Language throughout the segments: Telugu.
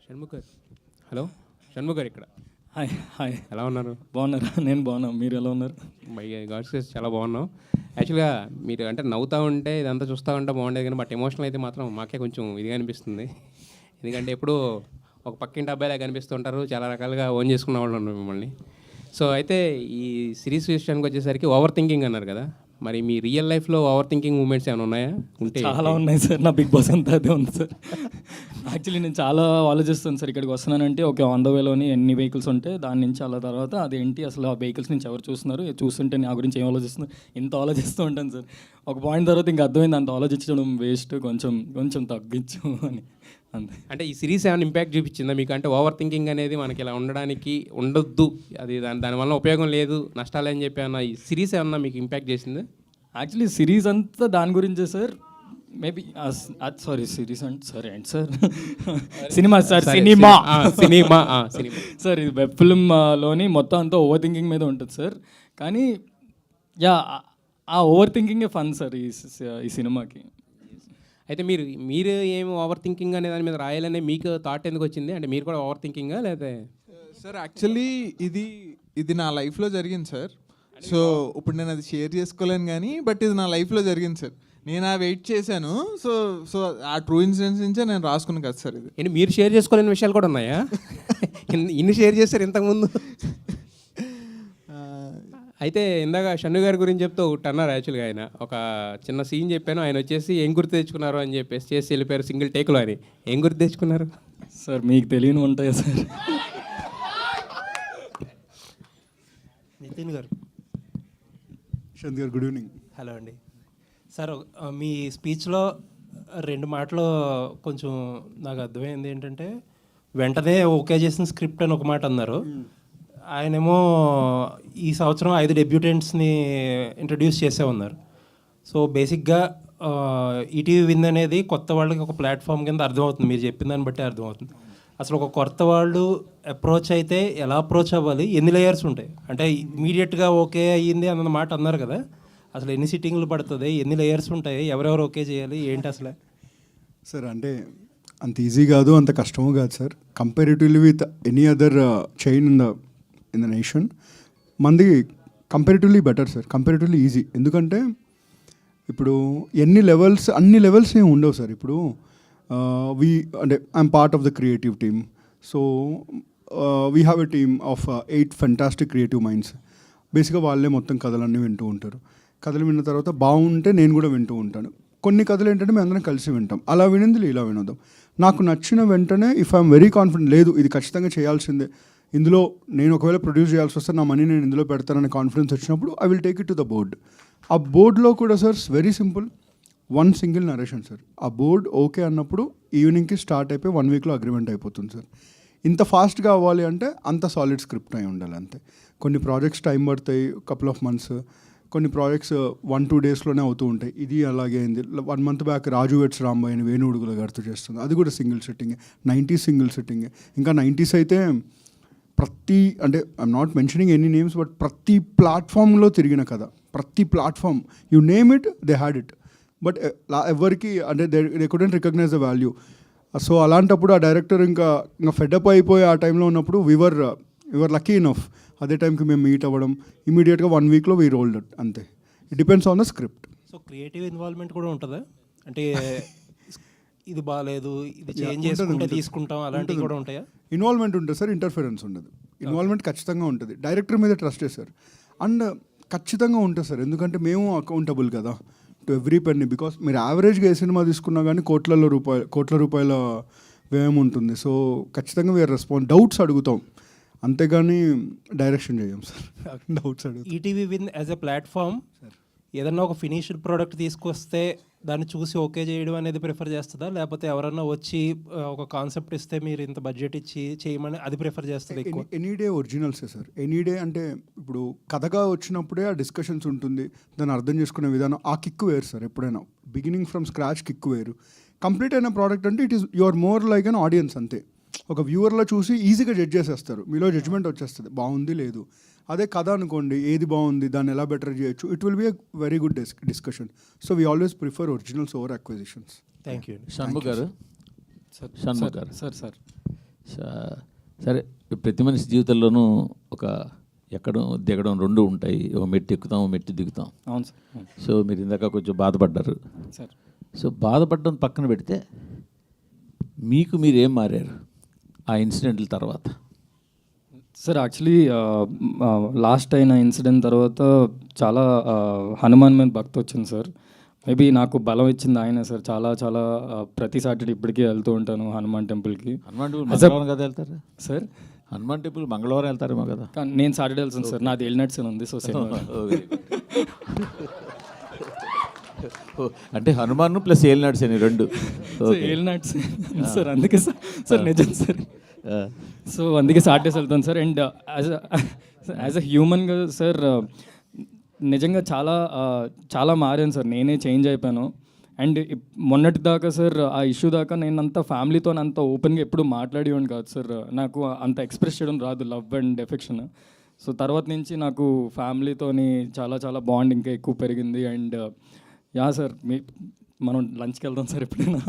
షణ్ముఖ్ గారు. హలో షణ్ముఖ్ గారు ఇక్కడ. హాయ్ హాయ్, ఎలా ఉన్నారు? బాగున్నారా? నేను బాగున్నా, మీరు ఎలా ఉన్నారు? మై గాడ్స్ చాలా బాగున్నాం. యాక్చువల్గా మీరు అంటే నవ్వుతూ ఉంటే ఇదంతా చూస్తూ ఉంటే బాగుండేది, కానీ బట్ ఎమోషనల్ అయితే మాత్రం మాకే కొంచెం ఇదిగా అనిపిస్తుంది. ఎందుకంటే ఎప్పుడు ఒక పక్కింటి అబ్బాయిలా కనిపిస్తుంటారు, చాలా రకాలుగా ఓన్ చేసుకున్న వాళ్ళు ఉన్నారు మిమ్మల్ని. సో అయితే ఈ సిరీస్ విషయానికి వచ్చేసరికి ఓవర్ థింకింగ్ అన్నారు కదా, మరి మీ రియల్ లైఫ్లో ఓవర్ థింకింగ్ మూమెంట్స్ ఏమైనా ఉన్నాయా? ఉంటే చాలా ఉన్నాయి సార్. నా బిగ్ బాస్ అంతా అదే ఉంది సార్. యాక్చువల్లీ నేను చాలా ఆలోచిస్తాను సార్. ఇక్కడికి వస్తున్నానంటే ఒక ఆన్ ద వేలోని ఎన్ని వెహికల్స్ ఉంటే దాని నుంచి అలా తర్వాత అదేంటి అసలు ఆ వెహికల్స్ నుంచి ఎవరు చూస్తున్నారు, చూస్తుంటే నా గురించి ఏం ఆలోచిస్తున్నారు, ఇంత ఆలోచిస్తూ ఉంటాను సార్. ఒక పాయింట్ తర్వాత ఇంకా అర్థమైంది అంత ఆలోచించడం వేస్ట్, కొంచెం కొంచెం తగ్గించు అని. అంతే. అంటే ఈ సిరీస్ ఏమైనా ఇంపాక్ట్ చూపించిందా మీకు? అంటే ఓవర్ థింకింగ్ అనేది మనకి ఇలా ఉండడానికి ఉండొద్దు, అది దానివల్ల ఉపయోగం లేదు, నష్టాలు అని చెప్పి అన్న ఈ సిరీస్ ఏమన్నా మీకు ఇంపాక్ట్ చేసిందా? యాక్చువల్లీ సిరీస్ అంతా దాని గురించే సార్. మేబీ సారీ సిరీస్ అంటే సరే అండి sir, cinema sir, cinema cinema sir. ఇది వెబ్ ఫిల్మ్లోని మొత్తం అంతా ఓవర్ థింకింగ్ మీద ఉంటుంది సార్. కానీ యా, ఆ ఓవర్ థింకింగే ఫన్ సార్ ఈ సినిమాకి. అయితే మీరు ఏమి ఓవర్ థింకింగ్ అనే దాని మీద రాయాలనే మీకు థాట్ ఎందుకు వచ్చింది? అంటే మీరు కూడా ఓవర్ థింకింగా లేదా? సార్ యాక్చువల్లీ ఇది నా లైఫ్లో జరిగింది సార్. సో ఇప్పుడు నేను అది షేర్ చేసుకోలేను కానీ బట్ ఇది నా లైఫ్లో జరిగింది సార్. నేను ఆ వెయిట్ చేశాను. సో సో ఆ ట్రూ ఇన్సిడెంట్స్ నుంచే నేను రాసుకున్నాను కదా సార్. ఇది ఏంటి మీరు షేర్ చేసుకోలేని విషయాలు కూడా ఉన్నాయా? ఇన్ని షేర్ చేశారు ఇంతకుముందు. అయితే ఇందాక షన్ను గారి గురించి చెప్తూ ఒకటి అన్నారు. యాక్చువల్గా ఆయన ఒక చిన్న సీన్ చెప్పాను, ఆయన వచ్చేసి ఏం గుర్తు తెచ్చుకున్నారు అని చెప్పేసి చేసి వెళ్ళిపోయారు సింగిల్ టేక్లో అని. ఏం గుర్తు తెచ్చుకున్నారు సార్? మీకు తెలియని ఉంటాయా సార్? నితిన్ గారు. శాంతి గారు, గుడ్ ఈవినింగ్. హలో అండి సార్. మీ స్పీచ్లో 2 మాటలు కొంచెం నాకు అర్థమైంది. ఏంటంటే వెంటనే ఓకే చేసిన స్క్రిప్ట్ అని ఒక మాట అన్నారు. ఆయనేమో ఈ సంవత్సరం 5 డెబ్యూటెంట్స్ని ఇంట్రడ్యూస్ చేసే ఉన్నారు. సో బేసిక్గా ఈటీవీ విన్ అనేది కొత్త వాళ్ళకి ఒక ప్లాట్ఫామ్ కింద అర్థమవుతుంది, మీరు చెప్పిన దాన్ని బట్టి అర్థమవుతుంది. అసలు ఒక కొత్త వాళ్ళు అప్రోచ్ అయితే ఎలా అప్రోచ్ అవ్వాలి, ఎన్ని లేయర్స్ ఉంటాయి, అంటే ఇమీడియట్గా ఓకే అయ్యింది అన్న మాట అన్నారు కదా, అసలు ఎన్ని సిట్టింగ్లు పడుతుంది, ఎన్ని లేయర్స్ ఉంటాయి, ఎవరెవరు ఓకే చేయాలి, ఏంటి అసలు? సార్ అంటే అంత ఈజీ కాదు, అంత కష్టము కాదు sir. Comparatively with any other chain in the nation మంది comparatively better sir, comparatively easy. ఎందుకంటే ఇప్పుడు అన్ని లెవెల్స్ ఏమి ఉండవు సార్. ఇప్పుడు అంటే I'm part of the creative team. So we have a team of 8 fantastic creative minds. బేసిక్గా వాళ్ళే మొత్తం కథలన్నీ వింటూ ఉంటారు. కథలు విన్న తర్వాత బాగుంటే నేను కూడా వింటూ ఉంటాను. కొన్ని కథలు ఏంటంటే మేము అందరం కలిసి వింటాం. అలా వినింది ఇలా వినొద్దాం. నాకు నచ్చిన వెంటనే ఇఫ్ ఐఎమ్ వెరీ కాన్ఫిడెంట్, లేదు ఇది ఖచ్చితంగా చేయాల్సిందే, ఇందులో నేను ఒకవేళ ప్రొడ్యూస్ చేయాల్సి వస్తే నా మనీ నేను ఇందులో పెడతాననే కాన్ఫిడెన్స్ వచ్చినప్పుడు I will take it to the board. ఆ బోర్డ్లో కూడా sir very simple, 1 single narration sir. ఆ బోర్డ్ ఓకే అన్నప్పుడు ఈవినింగ్కి స్టార్ట్ అయిపోయి 1 వీక్లో అగ్రిమెంట్ అయిపోతుంది సార్. ఇంత ఫాస్ట్గా అవ్వాలి అంటే అంత సాలిడ్ స్క్రిప్ట్ అయి ఉండాలి అంతే. కొన్ని ప్రాజెక్ట్స్ టైం పడతాయి, కపుల్ ఆఫ్ మంత్స్. కొన్ని ప్రాజెక్ట్స్ 1-2 డేస్లోనే అవుతూ ఉంటాయి. ఇది అలాగే అయింది. 1 మంత్ బ్యాక్ రాజు వెట్స్ రాంబాయ్ అని వేణుడుగుల గారితో చేస్తుంది, అది కూడా సింగిల్ సిట్టింగే. 90s single సిట్టింగే. ఇంకా 90s అయితే అంటే I'm not mentioning any names, but ప్రతి ప్లాట్ఫామ్లో తిరిగిన కదా, ప్రతి platform you name it they had it. But ఎవరికి అంటే they couldn't recognise the value. So అలాంటప్పుడు ఆ డైరెక్టర్ ఇంకా ఫెడప్ అయిపోయి ఆ టైంలో ఉన్నప్పుడు వివర్ లక్కీ ఇనఫ్. అదే టైంకి మేము మీట్ అవ్వడం, ఇమీడియట్గా 1 వీక్లో వీ రోల్డ్ ఇట్ అంతే. It depends on the script. So creative involvement కూడా ఉంటుందా? అంటే ఇది బాగాలేదు, ఇది చేంజ్ చేసుకుంటే తీసుకుంటాం, అలాంటివి కూడా ఉంటాయా? ఇన్వాల్వ్మెంట్ ఉంటుంది సార్, ఇంటర్ఫరెన్స్ ఉండదు. ఇన్వాల్వ్మెంట్ ఖచ్చితంగా ఉంటుంది. డైరెక్టర్ మీద ట్రస్ట్ సార్, అండ్ ఖచ్చితంగా ఉంటుంది సార్. ఎందుకంటే మేము అకౌంటబుల్ కదా టు ఎవ్రీ పెన్నీ. బికాస్ మీరు యావరేజ్గా ఏ సినిమా తీసుకున్నా కానీ కోట్ల రూపాయల వ్యయం ఉంటుంది. సో ఖచ్చితంగా వీఆర్ డౌట్స్ అడుగుతాం, అంతేగాని డైరెక్షన్ చేయం సార్. డౌట్స్ అడుగుతాం. ETV win as a platform ఏదన్నా ఒక ఫినిష్డ్ ప్రోడక్ట్ తీసుకొస్తే దాన్ని చూసి ఓకే చేయడం అనేది ప్రిఫర్ చేస్తుందా, లేకపోతే ఎవరన్నా వచ్చి ఒక కాన్సెప్ట్ ఇస్తే మీరు ఇంత బడ్జెట్ ఇచ్చి చేయమని అది ప్రిఫర్ చేస్తుంది ఎక్కువ? ఎనీ డే ఒరిజినల్సే సార్. ఎనీ డే అంటే ఇప్పుడు కథగా వచ్చినప్పుడే ఆ డిస్కషన్స్ ఉంటుంది, దాన్ని అర్థం చేసుకునే విధానం, ఆ కిక్ వేరు సార్. ఎప్పుడైనా బిగినింగ్ ఫ్రమ్ స్క్రాచ్ కిక్ వేరు. కంప్లీట్ అయిన ప్రోడక్ట్ అంటే it is you are more like an audience అంతే. ఒక వ్యూవర్లో చూసి ఈజీగా జడ్జ్ చేసేస్తారు, మీలో జడ్జ్మెంట్ వచ్చేస్తుంది బాగుంది లేదు. అదే కథ అనుకోండి, ఏది బాగుంది, దాన్ని ఎలా బెటర్ చేయొచ్చు, it will be a very good discussion. So we always prefer originals over acquisitions. Thank you. Shanmukh గారు, సార్ సార్ సరే, ప్రతి మనిషి జీవితంలోనూ ఒక ఎక్కడం దిగడం రెండు ఉంటాయి. ఒక మెట్టు ఎక్కుతాం, మెట్టు దిగుతాం. అవును సార్, అవును సో మీరు ఇందాక కొంచెం బాధపడ్డారు. సార్. సో బాధపడడం పక్కన పెడితే మీకు మీరు ఏం మారారు ఆ ఇన్సిడెంట్ల తర్వాత? సార్ యాక్చువల్లీ లాస్ట్ అయిన ఇన్సిడెంట్ తర్వాత చాలా హనుమాన్ మీద భక్తి వచ్చింది సార్. మేబీ నాకు బలం ఇచ్చింది ఆయన సార్. చాలా చాలా ప్రతి సాటర్డే ఇప్పటికీ వెళ్తూ ఉంటాను హనుమాన్ టెంపుల్కి. హనుమాన్ టెంపుల్ మంగళవారం కదా వెళ్తారు సార్? హనుమాన్ టెంపుల్ మంగళవారం వెళ్తారేమో కదా? కానీ నేను సాటర్డే వెళ్తాను సార్. నాది ఎల్నట్స్ అని ఉంది. సో అంటే హనుమాన్ ప్లస్ ఏలినాడ్స్ అని రెండు. ఎల్నట్స్ సార్, అందుకే సార్ నిజం సార్. సో అందుకే సాటర్డేస్ వెళ్తాను సార్. అండ్ యాజ్ అ హ్యూమన్గా సార్ నిజంగా చాలా మారాను సార్. నేనే చేంజ్ అయిపోయాను. అండ్ మొన్నటి దాకా సార్ ఆ ఇష్యూ దాకా నేను అంత ఫ్యామిలీతో అంత ఓపెన్గా ఎప్పుడు మాట్లాడేవాడిని కాదు సార్. నాకు అంత ఎక్స్ప్రెస్ చేయడం రాదు, లవ్ అండ్ ఎఫెక్షన్. సో తర్వాత నుంచి నాకు ఫ్యామిలీతోని చాలా చాలా బాండ్ ఇంకా ఎక్కువ పెరిగింది. అండ్ యా సార్, మనం లంచ్కి వెళ్దాం సార్ ఎప్పుడైనా.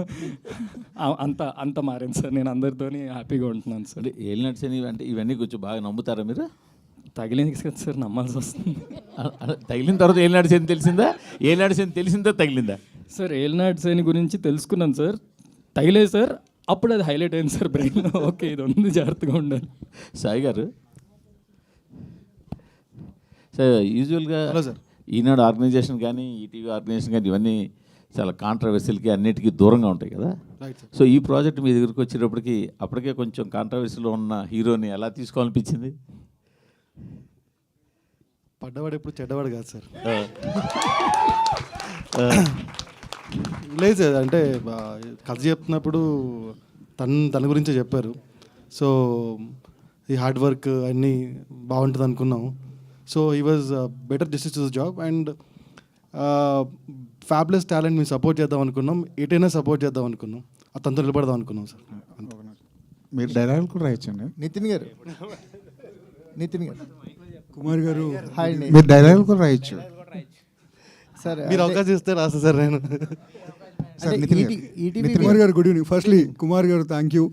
అంత మారాను సార్. నేను అందరితోని హ్యాపీగా ఉంటున్నాను సార్. అంటే ఏలినాడ్స్ అని అంటే ఇవన్నీ కొంచెం బాగా నమ్ముతారా మీరు? తగిలింది కదా సార్, నమ్మాల్సి వస్తుంది. తగిలిన తర్వాత ఏలినాడ్స్ అని తెలిసిందా? ఏలినాడ్స్ అని తెలిసిందా తగిలిందా? సార్ ఏలినాడ్స్ అని గురించి తెలుసుకున్నాను సార్. తగిలేదు సార్. అప్పుడు అది హైలైట్ అయింది సార్ బ్రెయిన్లో. ఓకే, ఇది ఉంది, జాగ్రత్తగా ఉండాలి. సాయి గారు, సార్ యూజువల్గా సార్ ఈనాడు ఆర్గనైజేషన్ కానీ ఈటీవీ ఆర్గనైజేషన్ కానీ ఇవన్నీ చాలా కాంట్రవర్సీలకి అన్నిటికీ దూరంగా ఉంటాయి కదా. సో ఈ ప్రాజెక్ట్ మీ దగ్గరికి వచ్చేటప్పటికి అప్పటికే కొంచెం కాంట్రవర్సీలో ఉన్న హీరోని ఎలా తీసుకోవాలనిపించింది? పడ్డవాడు ఎప్పుడు చెడ్డవాడు కాదు సార్. లేదు సార్, అంటే కథ చెప్తున్నప్పుడు తన గురించే చెప్పారు. సో ఈ హార్డ్ వర్క్ అన్నీ బాగుంటుంది అనుకున్నాం. సో ఈ was better justice to the job. And fables talent మేము సపోర్ట్ చేద్దాం అనుకున్నాం. ఎటైనా సపోర్ట్ చేద్దాం అనుకున్నాం. అతనితో నిలబడదాం అనుకున్నాం సార్. మీరు డైలాగులు కూడా రాయొచ్చండి. నితిన్ గారు కుమార్ గారు, హాయ్ అండి. మీరు డైలాగులు కూడా రాయొచ్చు సార్ మీరు అవకాశం ఇస్తే రాస్తా సార్ నేను. సార్ నితిన్ గారు. ఈటీవీ కుమార్ గారు గుడ్ ఈవినింగ్. ఫస్ట్లీ కుమార్ గారు థ్యాంక్ యూ.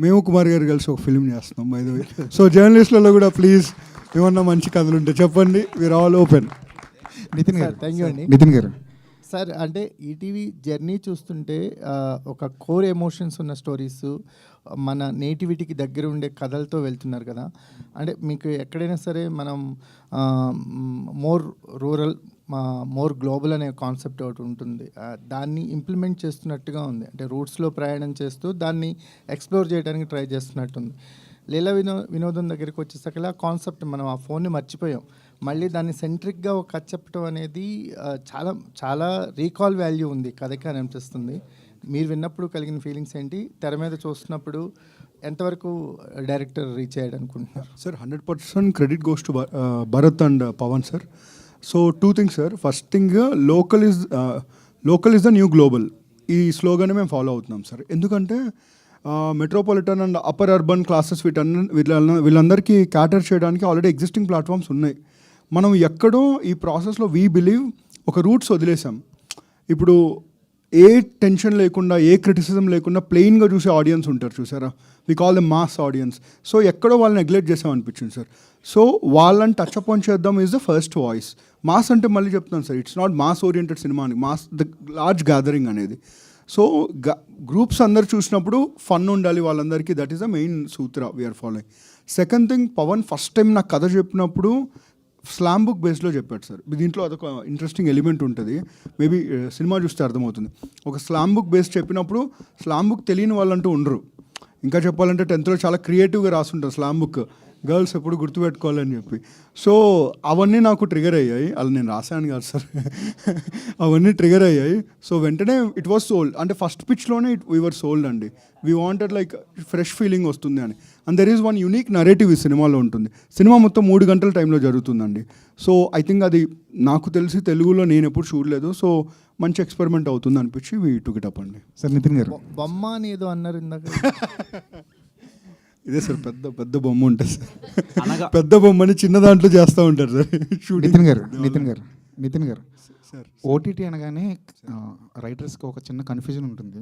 మేము కుమార్ గారు కలిసి ఒక ఫిల్మ్ చేస్తున్నాం బై ద వే. సో జర్నలిస్టులలో కూడా ప్లీజ్ ఏమన్నా మంచి కథలు ఉంటే చెప్పండి. We are all open. నితిన్ గారు, థ్యాంక్ యూ అండి. నితిన్ గారు సార్, అంటే ఈటీవీ జర్నీ చూస్తుంటే ఒక కోర్ ఎమోషన్స్ ఉన్న స్టోరీస్, మన నేటివిటీకి దగ్గర ఉండే కథలతో వెళ్తున్నారు కదా. అంటే మీకు ఎక్కడైనా సరే మనం మోర్ రూరల్, మోర్ గ్లోబల్ అనే కాన్సెప్ట్ ఒకటి ఉంటుంది. దాన్ని ఇంప్లిమెంట్ చేస్తున్నట్టుగా ఉంది. అంటే రూట్స్లో ప్రయాణం చేస్తూ దాన్ని ఎక్స్ప్లోర్ చేయడానికి ట్రై చేస్తున్నట్టుంది. లీలా వినోదం దగ్గరికి వచ్చేసరికి ఆ కాన్సెప్ట్ మనం ఆ ఫోన్ని మర్చిపోయాం. మళ్ళీ దాన్ని సెంట్రిక్గా ఒక కథ చెప్పడం అనేది చాలా చాలా రీకాల్ వాల్యూ ఉంది కథకి అని అనిపిస్తుంది. మీరు విన్నప్పుడు కలిగిన ఫీలింగ్స్ ఏంటి? తెర మీద చూస్తున్నప్పుడు ఎంతవరకు డైరెక్టర్ రీచ్ అయ్యాడు అనుకుంటున్నారు? Sir 100% credit goes to Bharath and Pavan sir. So two things sir. First thing, local is the new global. ఈ స్లోగానే మేము ఫాలో అవుతున్నాం సార్. ఎందుకంటే metropolitan and upper urban classes వీళ్ళందరికీ క్యాటర్ చేయడానికి ఆల్రెడీ ఎగ్జిస్టింగ్ ప్లాట్ఫామ్స్ ఉన్నాయి. మనం ఎక్కడో ఈ ప్రాసెస్లో వీ బిలీవ్ ఒక రూట్స్ వదిలేసాం. ఇప్పుడు ఏ టెన్షన్ లేకుండా, ఏ క్రిటిసిజం లేకుండా ప్లెయిన్గా చూసే ఆడియన్స్ ఉంటారు చూసారా, we call the mass audience. So ఎక్కడో వాళ్ళని నెగ్లెక్ట్ చేసాం అనిపించింది సార్. సో వాళ్ళని టచ్ అప్ ఆన్ చేద్దాం is the first voice. Mass అంటే మళ్ళీ చెప్తాను sir, it's not mass oriented cinema అని, మాస్ ద లార్జ్ గ్యాదరింగ్ అనేది. సో గ్రూప్స్ అందరు చూసినప్పుడు ఫన్ ఉండాలి వాళ్ళందరికీ. దట్ ఈస్ ద మెయిన్ సూత్ర we are following. Second thing, Pavan first time నాకు కథ చెప్పినప్పుడు స్లామ్ బుక్ బేస్లో చెప్పాడు సార్. దీంట్లో అదొక ఇంట్రెస్టింగ్ ఎలిమెంట్ ఉంటుంది. మేబీ సినిమా చూస్తే అర్థమవుతుంది. ఒక స్లామ్ బుక్ బేస్ చెప్పినప్పుడు స్లామ్ బుక్ తెలియని వాళ్ళంటూ ఉండరు. ఇంకా చెప్పాలంటే 10th చాలా క్రియేటివ్గా రాసుంటారు స్లామ్ బుక్, గర్ల్స్ ఎప్పుడు గుర్తుపెట్టుకోవాలని చెప్పి. సో అవన్నీ నాకు ట్రిగర్ అయ్యాయి. అలా నేను రాశాను కాదు సార్, అవన్నీ ట్రిగర్ అయ్యాయి. సో వెంటనే ఇట్ వాస్ సోల్డ్. అంటే ఫస్ట్ పిచ్లోనే వీ వర్ సోల్డ్ అండి. We wanted like fresh feeling వస్తుంది అని. And there is one unique narrative ఈ సినిమాలో ఉంటుంది. సినిమా మొత్తం 3 గంటల టైంలో జరుగుతుందండి. సో ఐ థింక్ అది నాకు తెలిసి తెలుగులో నేను ఎప్పుడు చూడలేదు. సో మంచి ఎక్స్పెరిమెంట్ అవుతుంది అనిపించి వీ టుక్ ఇట్ అప్ అండి. సార్ నితిన్ గారు, బొమ్మ అని ఏదో అన్నారు ఇందాక. ఇదే సార్ పెద్ద బొమ్మ ఉంటుంది సార్. పెద్ద బొమ్మని చిన్న దాంట్లో చేస్తూ ఉంటారు సార్. నితిన్ గారు సార్, ఓటీటీ అనగానే రైటర్స్కి ఒక చిన్న కన్ఫ్యూజన్ ఉంటుంది.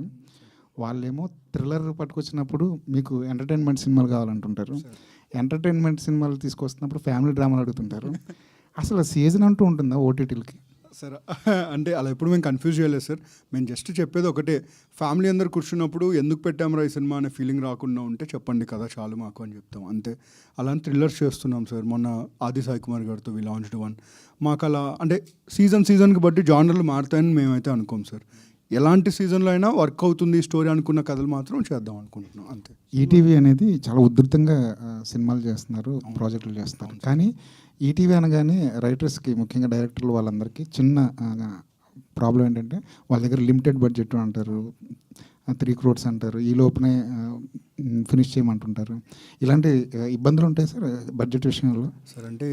వాళ్ళేమో థ్రిల్లర్ పట్టుకొచ్చినప్పుడు మీకు ఎంటర్టైన్మెంట్ సినిమాలు కావాలంటుంటారు, ఎంటర్టైన్మెంట్ సినిమాలు తీసుకొస్తున్నప్పుడు ఫ్యామిలీ డ్రామాలు అడుగుతుంటారు. అసలు సీజన్ అంటూ ఉంటుందా ఓటీటీలకి? సార్ అంటే అలా ఎప్పుడు మేము కన్ఫ్యూజ్ చేయలేదు సార్. మేము జస్ట్ చెప్పేది ఒకటే, ఫ్యామిలీ అందరు కూర్చున్నప్పుడు ఎందుకు పెట్టామరా ఈ సినిమా అనే ఫీలింగ్ రాకుండా ఉంటే చెప్పండి కదా చాలు మాకు అని చెప్తాం అంతే. అలాంటి థ్రిల్లర్స్ చేస్తున్నాం సార్. మొన్న ఆది సాయి కుమార్ గారితో వి లాంచ్డ్ వన్. మాకు అలా అంటే సీజన్కి బట్టి జానర్లు మారుతాయని మేమైతే అనుకోం సార్. ఎలాంటి సీజన్లో అయినా వర్క్ అవుతుంది స్టోరీ అనుకున్న కథలు మాత్రం చేద్దాం అనుకుంటున్నాం అంతే. ఈటీవీ అనేది చాలా ఉధృతంగా సినిమాలు చేస్తున్నారు, ప్రాజెక్టులు చేస్తున్నారు. కానీ ఈటీవీ అనగానే రైటర్స్కి, ముఖ్యంగా డైరెక్టర్లు వాళ్ళందరికీ చిన్న ప్రాబ్లం ఏంటంటే వాళ్ళ దగ్గర లిమిటెడ్ బడ్జెట్ అంటారు, 3 crores అంటారు, ఈ లోపునే ఫినిష్ చేయమంటుంటారు. ఇలాంటి ఇబ్బందులు ఉంటాయి సార్ బడ్జెట్ విషయంలో? సార్ అంటే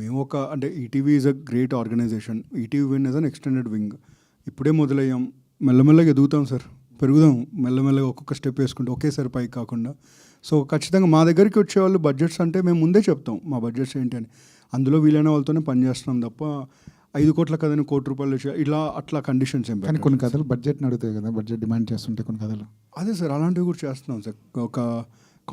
మేము అంటే ETV is a great organisation. ETV Win is an extended wing. ఇప్పుడే మొదలయ్యాం, మెల్లమెల్లగా ఎదుగుతాం సార్, పెరుగుదాం మెల్లమెల్లగా, ఒక్కొక్క స్టెప్ వేసుకుంటే ఒకేసారి పైకి కాకుండా. సో ఖచ్చితంగా మా దగ్గరికి వచ్చేవాళ్ళు బడ్జెట్స్ అంటే మేము ముందే చెప్తాం మా బడ్జెట్స్ ఏంటి అని. అందులో వీలైన వాళ్ళతోనే పనిచేస్తున్నాం తప్ప 5 కోట్ల కథని 1 కోటి రూపాయలు ఇలా అట్లా కండిషన్స్ ఏం. కానీ కొన్ని కథలు బడ్జెట్ని అడుగుతాయి కదా, బడ్జెట్ డిమాండ్ చేస్తుంటే కొన్ని కథలు. అదే సార్, అలాంటివి కూడా చేస్తున్నాం సార్. ఒక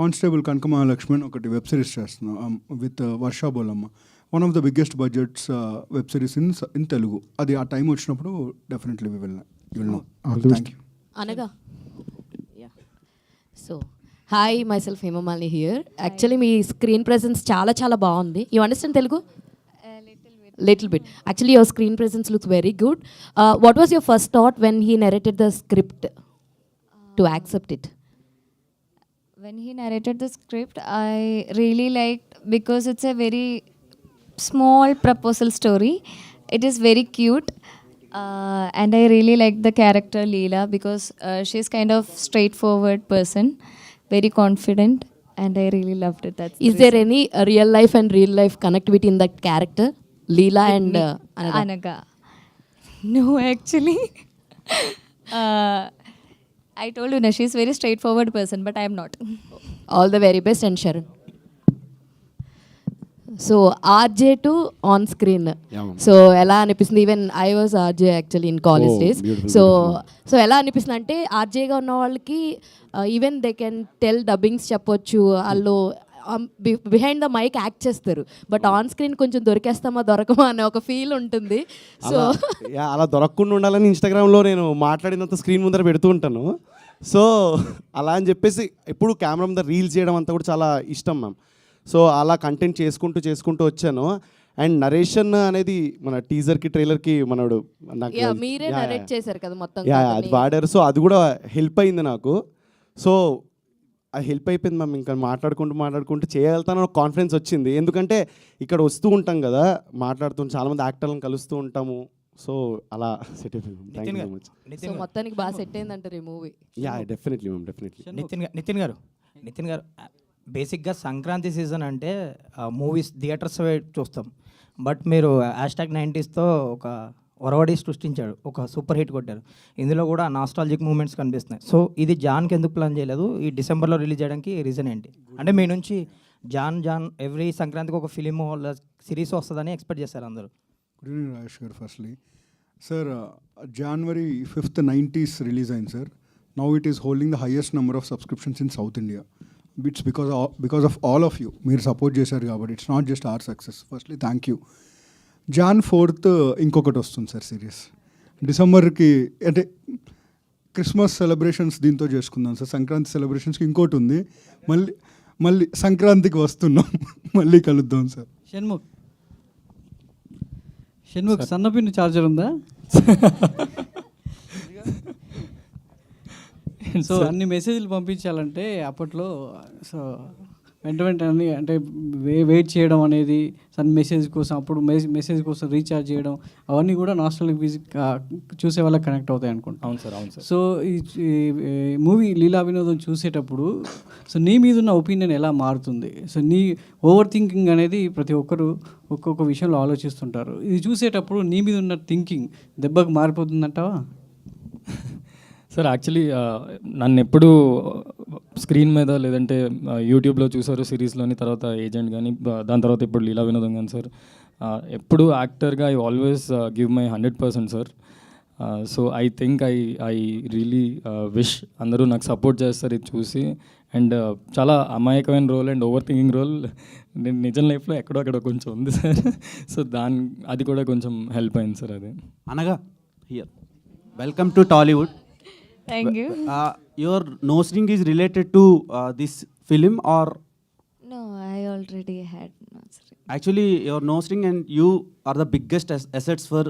కానిస్టేబుల్ కనకమహాలక్ష్మి అని ఒకటి వెబ్ సిరీస్ చేస్తున్నాం with Varsha Bollamma. One of the biggest budgets web series in Telugu. అది ఆ టైం వచ్చినప్పుడు definitely we will know. Thank you. అనగా so hi, myself Hemamalini here. Actually మీ స్క్రీన్ ప్రెజెన్స్ చాలా చాలా బాగుంది. You understand Telugu? Little bit. Actually, your screen presence looks very good. What was your first thought when he narrated the script to accept it? When he narrated the script, I really liked, because it's a very small proposal story. It is very cute. And I really liked the character Leela, because she's kind of straightforward person, very confident, and I really loved it. Is there any real life and real life connectivity in that character, Leela and Anaga? No, actually. I told you, she's very straightforward person, but I am not. All the very best. And Sharon. So RJ to on screen, so ఎలా అనిపిస్తుంది? Even I was RJ actually in college days. So ఎలా అనిపిస్తుంది అంటే RJగా ఉన్న వాళ్ళకి even they can tell dubbings చెప్పొచ్చు, వాళ్ళు బిహైండ్ ద మైక్ యాక్ట్ చేస్తారు, బట్ ఆన్ స్క్రీన్ కొంచెం దొరికేస్తామా దొరకమా అనే ఒక ఫీల్ ఉంటుంది. సో అలా దొరకకుండా ఉండాలని ఇన్స్టాగ్రామ్లో నేను మాట్లాడినంత స్క్రీన్ ముందర పెడుతూ ఉంటాను. సో అలా అని చెప్పేసి ఎప్పుడు కెమెరా ముందర రీల్స్ చేయడం అంతా కూడా చాలా ఇష్టం మ్యామ్. సో అలా కంటెంట్ చేసుకుంటూ వచ్చాను. అండ్ నరేషన్ అనేది మన టీజర్కి ట్రైలర్కి మనోడు మీరే నరేట్ చేశారు కదా మొత్తం, అది వాడారు. సో అది కూడా హెల్ప్ అయింది నాకు. సో అది హెల్ప్ అయిపోయింది మ్యామ్. ఇంకా మాట్లాడుకుంటూ చేయగలుగుతానని ఒక కాన్ఫిడెన్స్ వచ్చింది. ఎందుకంటే ఇక్కడ వస్తూ ఉంటాం కదా, చాలామంది యాక్టర్లను కలుస్తూ ఉంటాము. సో అలా సెట్ అయిపోయింది. Thank you so much. So మొత్తానికి బాగా సెట్ అయిందంటారు ఈ movie? Yeah, definitely ma'am, definitely. Nithin గారు బేసిక్గా సంక్రాంతి సీజన్ అంటే మూవీస్ థియేటర్స్ చూస్తాం, బట్ మీరు #90sతో ఒక ఒరవడి సృష్టించాడు, ఒక సూపర్ హిట్ కొట్టారు. ఇందులో కూడా నాస్టాలజిక్ మూమెంట్స్ కనిపిస్తున్నాయి. సో ఇది జాన్కి ఎందుకు ప్లాన్ చేయలేదు? ఈ డిసెంబర్లో రిలీజ్ చేయడానికి రీజన్ ఏంటి? అంటే మీ నుంచి జాన్ ఎవ్రీ సంక్రాంతికి ఒక ఫిలిం సిరీస్ వస్తుందని ఎక్స్పెక్ట్ చేస్తారు అందరూ. గుడ్ ఈవినింగ్ రాజేష్ గారు. Firstly sir, January 5th 90s release అయింది sir. Now it is holding the highest number of subscriptions in South India. It's because of all of you. మీరు సపోర్ట్ చేశారు కాబట్టి. It's not just our success. Firstly thank you. Jan 4th ఇంకొకటి వస్తుంది సార్ సిరీస్. డిసెంబర్కి అంటే క్రిస్మస్ సెలబ్రేషన్స్ దీంతో చేసుకుందాం సార్. సంక్రాంతి సెలబ్రేషన్స్కి ఇంకోటి ఉంది. మళ్ళీ సంక్రాంతికి వస్తున్నాం. మళ్ళీ కలుద్దాం సార్. షణ్ముఖ్ సన్నపిన్ చార్జర్ ఉందా? సో అన్ని మెసేజ్లు పంపించాలంటే అప్పట్లో సో వెంటనే అంటే వెయిట్ చేయడం అనేది మెసేజ్ కోసం, అప్పుడు మెసేజ్ కోసం రీఛార్జ్ చేయడం, అవన్నీ కూడా నాస్టాల్జిక్ చూసే వాళ్ళకి కనెక్ట్ అవుతాయి అనుకుంటా. అవును సార్, అవును సార్. సో ఈ మూవీ లీలా వినోదం చూసేటప్పుడు సో నీ మీద ఉన్న ఒపీనియన్ ఎలా మారుతుంది? సో నీ ఓవర్ థింకింగ్ అనేది ప్రతి ఒక్కరు ఒక్కొక్క విషయంలో ఆలోచిస్తుంటారు. ఇది చూసేటప్పుడు నీ మీద ఉన్న థింకింగ్ దెబ్బకు మారిపోతుందంటావా? సార్ యాక్చువల్లీ నన్ను ఎప్పుడు స్క్రీన్ మీద లేదంటే యూట్యూబ్లో చూసారు సిరీస్లోని, తర్వాత ఏజెంట్ కానీ, దాని తర్వాత ఇప్పుడు లీలా వినోదం కానీ సార్, ఎప్పుడు యాక్టర్గా I always give my 100% sir. So I think I really wish అందరూ నాకు సపోర్ట్ చేస్తారు ఇది చూసి. అండ్ చాలా అమాయకమైన role and over thinking role నేను నిజం లైఫ్లో ఎక్కడో అక్కడ కొంచెం ఉంది సార్. సో అది కూడా కొంచెం హెల్ప్ అయింది సార్. అది అనగా here welcome to Tollywood. Thank you. Your nosing is related to this film or? No, I already had nursery. Actually, your nosing and you are the biggest assets for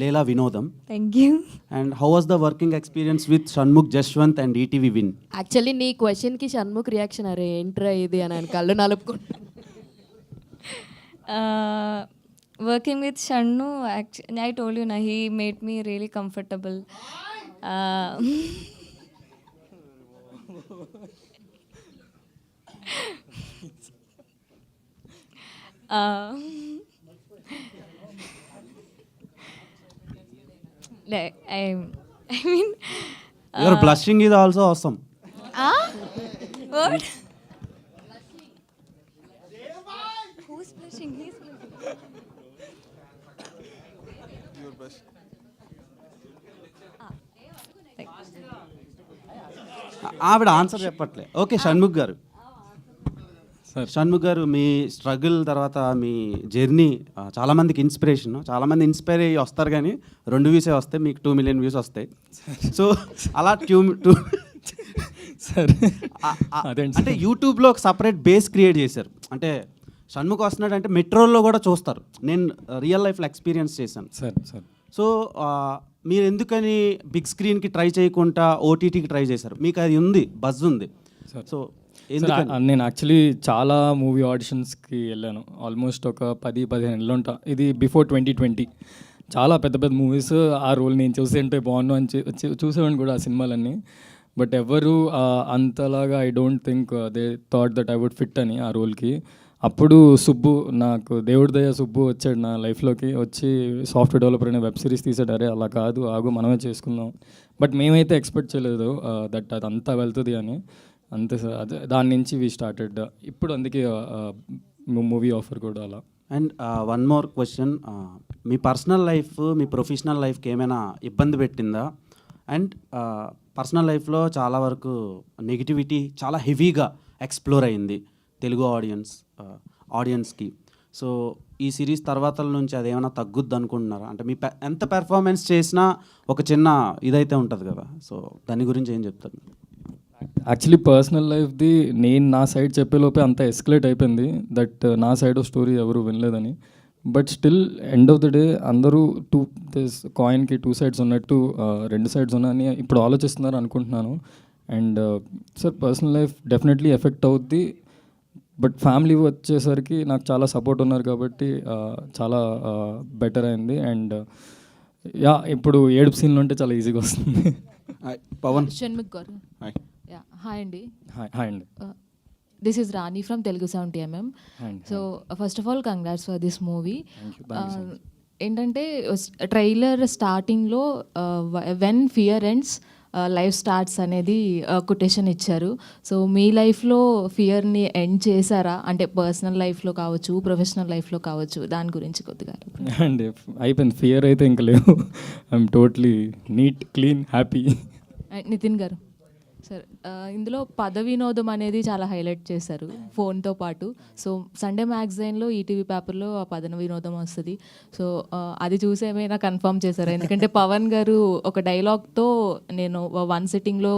Leela Vinodam. Thank you. And how was the working experience with Shanmugh Jashwant and ETV Win? Actually నీ క్వశ్చన్కి షణ్ముఖ్ రియాక్షన్ అరే ఏంట్రా ఇది అని ఆయన కళ్ళు నలుపుకుంటా. Working with Shannu, actually, I told you, na, he made me really comfortable. Like, I mean, Your blushing is also awesome. what? Who's blushing? He's blushing. ఆవిడ ఆన్సర్ చెప్పట్లే. ఓకే, షణ్ముఖ్ గారు. షణ్ముఖ్ గారు, మీ స్ట్రగుల్ తర్వాత మీ జర్నీ చాలామందికి ఇన్స్పిరేషన్. చాలామంది ఇన్స్పైర్ అయ్యి వస్తారు కానీ 2 వ్యూసే వస్తాయి, మీకు 2 million వ్యూస్ వస్తాయి. సో అలా అంటే యూట్యూబ్లో ఒక సపరేట్ బేస్ క్రియేట్ చేశారు. అంటే షణ్ముఖ్ వస్తున్నాడు అంటే మెట్రోల్లో కూడా చూస్తారు. నేను రియల్ లైఫ్లో ఎక్స్పీరియన్స్ చేశాను సార్. సో మీరు ఎందుకని బిగ్ స్క్రీన్కి ట్రై చేయకుండా ఓటీటీకి ట్రై చేశారు? మీకు అది ఉంది, బజ్ ఉంది. సో నేను యాక్చువల్లీ చాలా మూవీ ఆడిషన్స్కి వెళ్ళాను. ఆల్మోస్ట్ ఒక 10-15 నెలలు ఉంటా. ఇది బిఫోర్ 2020. చాలా పెద్ద పెద్ద మూవీస్ ఆ రోల్ నేను చూసి ఉంటే బాగున్నాను అని చూసేవాడిని కూడా ఆ సినిమాలన్నీ. బట్ ఎవరు అంతలాగా I don't think they thought that I would fit అని ఆ రోల్కి. అప్పుడు సుబ్బు, నాకు దేవుడి దయ సుబ్బు వచ్చాడు నా లైఫ్లోకి. వచ్చి సాఫ్ట్వేర్ డెవలపర్ అనే వెబ్ సిరీస్ తీసాడు. అరే అలా కాదు, ఆగు మనమే చేసుకుందాం. బట్ మేమైతే ఎక్స్పెక్ట్ చేయలేదు దట్ అది అంతా వెళ్తుంది అని. అంతే సార్. అదే దాని నుంచి వి స్టార్టెడ్. ఇప్పుడు అందుకే మూవీ ఆఫర్ కూడా అలా. And one more question, me personal life me professional లైఫ్కి ఏమైనా ఇబ్బంది పెట్టిందా? అండ్ పర్సనల్ లైఫ్లో చాలా వరకు నెగిటివిటీ చాలా హెవీగా ఎక్స్ప్లోర్ అయింది తెలుగు ఆడియన్స్కి. సో ఈ సిరీస్ తర్వాత నుంచి అదేమైనా తగ్గుద్ది అనుకుంటున్నారా? అంటే మీ ఎంత పెర్ఫార్మెన్స్ చేసినా ఒక చిన్న ఇదైతే ఉంటుంది కదా, సో దాని గురించి ఏం చెప్తారు? యాక్చువల్లీ పర్సనల్ లైఫ్ది నేను నా సైడ్ చెప్పేలోపే అంత ఎస్కలేట్ అయిపోయింది దట్ నా సైడ్ ఆఫ్ స్టోరీ ఎవరు వినలేదని. But still end of the day అందరూ కాయిన్కి 2 sides ఉన్నట్టు 2 sides ఉన్నాయని ఇప్పుడు ఆలోచిస్తున్నారు అనుకుంటున్నాను. And sir personal life definitely effect అవుద్ది. బట్ ఫ్యామిలీ వచ్చేసరికి నాకు చాలా సపోర్ట్ ఉన్నారు కాబట్టి చాలా బెటర్ అయింది. అండ్ యా ఇప్పుడు ఏడుపు సీన్లు ఉంటే చాలా ఈజీగా వస్తుంది. పవన్. షణ్ముఖ్ గారు. హాయ్ అండి. హాయ్ అండి. This is Rani from Telugu 70mm. So first of all congrats for this movie. ఏంటంటే ట్రైలర్ స్టార్టింగ్లో when fear ends life starts అనేది కొటేషన్ ఇచ్చారు. సో మీ లైఫ్లో ఫియర్ని ఎండ్ చేశారా? అంటే పర్సనల్ లైఫ్లో కావచ్చు, ప్రొఫెషనల్ లైఫ్లో కావచ్చు, దాని గురించి కొద్దిగా. అండ్ అయిపోయింది, ఫియర్ అయితే ఇంకా లేవు. I'm totally neat, clean, happy. Nithin గారు సార్, ఇందులో పద వినోదం అనేది చాలా హైలైట్ చేశారు ఫోన్తో పాటు. సో సండే మ్యాగజైన్లో ఈటీవీ పేపర్లో ఆ పద వినోదం వస్తుంది. సో అది చూసి ఏమైనా కన్ఫర్మ్ చేశారు? ఎందుకంటే పవన్ గారు ఒక డైలాగ్తో నేను 1 sittingలో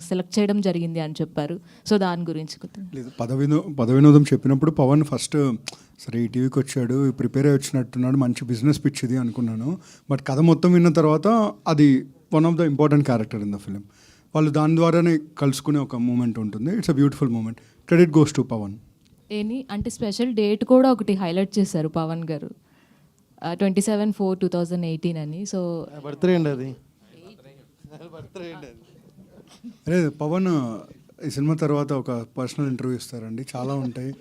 సెలెక్ట్ చేయడం జరిగింది అని చెప్పారు. సో దాని గురించి లేదు, పద వినోదం చెప్పినప్పుడు పవన్ ఫస్ట్ సరే ఈ టీవీకి వచ్చాడు, ప్రిపేర్ అయ్యి వచ్చినట్టున్నాడు, మంచి బిజినెస్ పిచ్ ఇది అనుకున్నాను. బట్ కథ మొత్తం విన్న తర్వాత అది one of the important character in the film. వాళ్ళు దాని ద్వారానే కలుసుకునే ఒక మూమెంట్ ఉంటుంది. It's a beautiful moment. Credit goes to Pavan. అంటే స్పెషల్ డేట్ కూడా ఒకటి హైలైట్ చేశారు పవన్ గారు, 27/4/2018 అని. సో బర్త్డే అండి అది. అదే పవన్ ఈ సినిమా తర్వాత ఒక పర్సనల్ ఇంటర్వ్యూ ఇస్తారండి, చాలా ఉంటాయి.